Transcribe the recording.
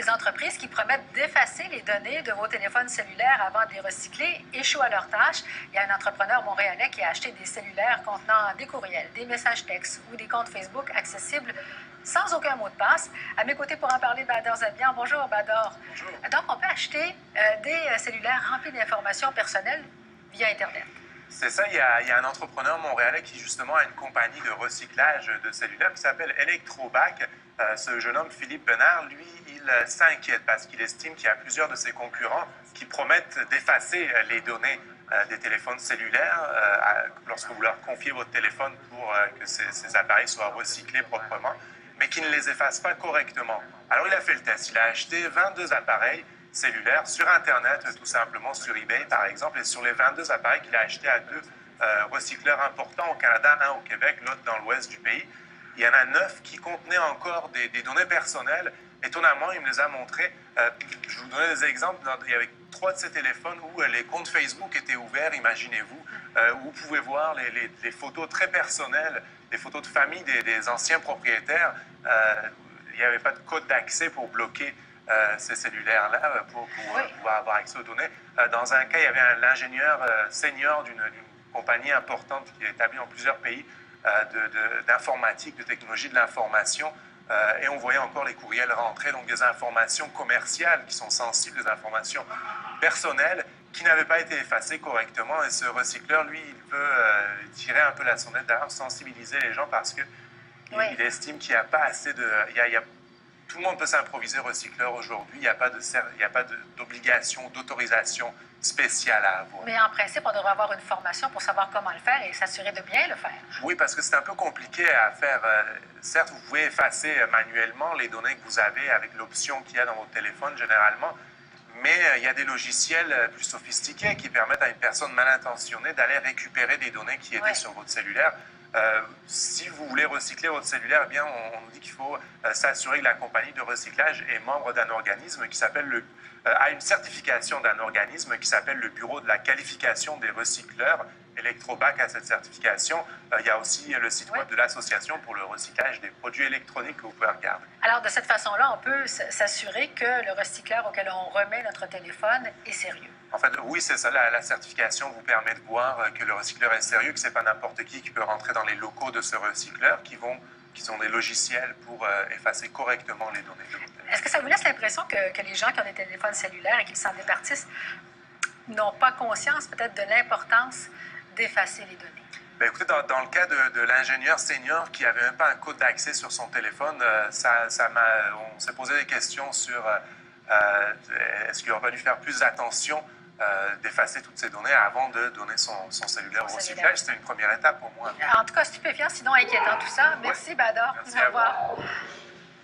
les entreprises qui promettent d'effacer les données de vos téléphones cellulaires avant de les recycler échouent à leur tâche. Il y a un entrepreneur montréalais qui a acheté des cellulaires contenant des courriels, des messages textes ou des comptes Facebook accessibles sans aucun mot de passe. À mes côtés pour en parler, Bador Zabian. Bonjour, Bador. Bonjour. Donc, on peut acheter des cellulaires remplis d'informations personnelles via Internet. C'est ça, il y a un entrepreneur montréalais qui justement a une compagnie de recyclage de cellulaires qui s'appelle Electrobac. Ce jeune homme, Philippe Benard, lui, il s'inquiète parce qu'il estime qu'il y a plusieurs de ses concurrents qui promettent d'effacer les données des téléphones cellulaires lorsque vous leur confiez votre téléphone pour que ces appareils soient recyclés proprement, mais qui ne les effacent pas correctement. Alors il a fait le test, il a acheté 22 appareils cellulaires sur Internet, tout simplement sur eBay par exemple, et sur les 22 appareils qu'il a achetés à deux recycleurs importants au Canada, un au Québec, l'autre dans l'ouest du pays, il y en a 9 qui contenaient encore des données personnelles. Étonnamment, il me les a montrés. Je vous donner des exemples. Il y avait 3 de ces téléphones où les comptes Facebook étaient ouverts, imaginez-vous, où vous pouvez voir les photos très personnelles, les photos de famille des anciens propriétaires. Il n'y avait pas de code d'accès pour bloquer ces cellulaires-là, pour pouvoir avoir accès aux données. Dans un cas, il y avait l'ingénieur senior d'une compagnie importante qui est établie dans plusieurs pays d'informatique, de technologie de l'information. Et on voyait encore les courriels rentrer, donc des informations commerciales qui sont sensibles, des informations personnelles qui n'avaient pas été effacées correctement. Et ce recycleur, lui, il veut tirer un peu la sonnette d'alarme, sensibiliser les gens parce qu'il estime qu'il n'y a pas assez de... Tout le monde peut s'improviser recycleur aujourd'hui. Il n'y a pas d'obligation, d'autorisation spéciale à avoir. Mais en principe, on devrait avoir une formation pour savoir comment le faire et s'assurer de bien le faire. Oui, parce que c'est un peu compliqué à faire. Certes, vous pouvez effacer manuellement les données que vous avez avec l'option qu'il y a dans votre téléphone généralement, mais il y a des logiciels plus sophistiqués qui permettent à une personne mal intentionnée d'aller récupérer des données qui étaient sur votre cellulaire. Si vous voulez recycler votre cellulaire, eh bien, on nous dit qu'il faut s'assurer que la compagnie de recyclage est membre d'un organisme qui s'appelle a une certification d'un organisme qui s'appelle le Bureau de la qualification des recycleurs. Electrobac a cette certification. Il y a aussi le site web de l'association pour le recyclage des produits électroniques que vous pouvez regarder. Alors, de cette façon-là, on peut s'assurer que le recycleur auquel on remet notre téléphone est sérieux. En fait, oui, c'est ça. La certification vous permet de voir que le recycleur est sérieux, que ce n'est pas n'importe qui peut rentrer dans les locaux de ce recycleur qui sont des logiciels pour effacer correctement les données de votre téléphone. Est-ce que ça vous laisse l'impression que les gens qui ont des téléphones cellulaires et qui s'en départissent n'ont pas conscience peut-être de l'importance d'effacer les données? Bien, écoutez, dans le cas de l'ingénieur senior qui n'avait même pas un code d'accès sur son téléphone, on s'est posé des questions sur est-ce qu'il aurait fallu faire plus attention d'effacer toutes ces données avant de donner son cellulaire au recyclage. C'était une première étape pour moi. En tout cas, stupéfiant, sinon inquiétant tout ça. Merci, Bador. Merci à vous.